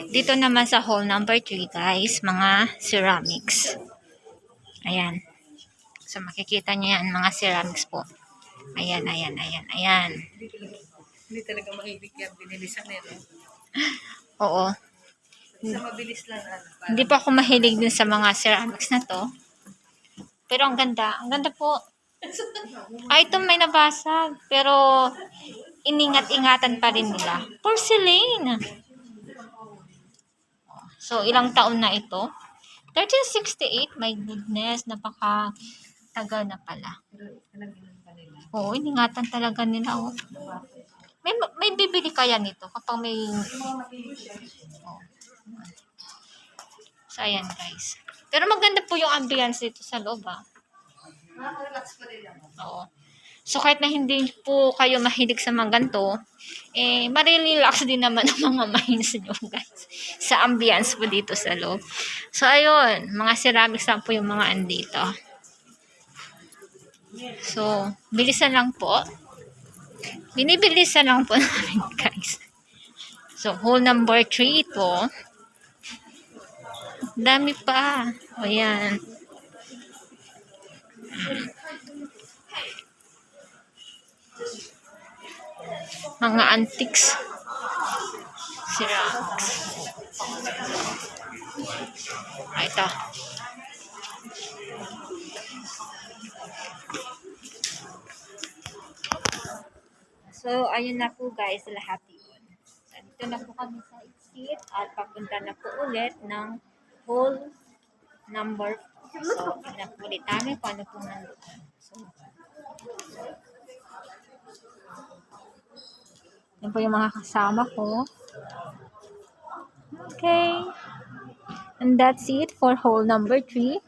dito naman sa hole number 3 guys, mga ceramics. Ayan. So makikita niyo yan, mga ceramics po. Ayan. Hindi talaga mahilig yan. Binilisan nila. Oo. Sa mabilis lang. Hindi pa ako mahilig din sa mga ceramics na to. Pero ang ganda. Ang ganda po. Ito may nabasag. Pero iningat-ingatan pa rin nila. Porcelain. So, ilang taon na ito? 1368. My goodness. Napaka-tagal na pala. Oo, iningatan talaga nila. Oh. May bibili kaya nito kapag may... Oh. So, ayan guys. Pero maganda po yung ambience dito sa loob, ah. Relax pa rin lang. Oo. So, kahit na hindi po kayo mahilig sa mga ganito, marirelax din naman ang mga minds nyo, guys. Sa ambience po dito sa loob. So, ayun. Mga ceramics lang po yung mga andito. So, bilisan lang po. Binibilisan lang po namin, guys. So, hole number 3 ito. Dami pa. O, yan. Mga antiques. Ceramics. Ito. So, ayun na po guys, lahat yun. So, dito na po kami sa exit at papunta na po ulit ng hole number 4. So, tignan po ulit namin kung ano po nandoon. So, yan po yung mga kasama ko. Okay. And that's it for hole number 3.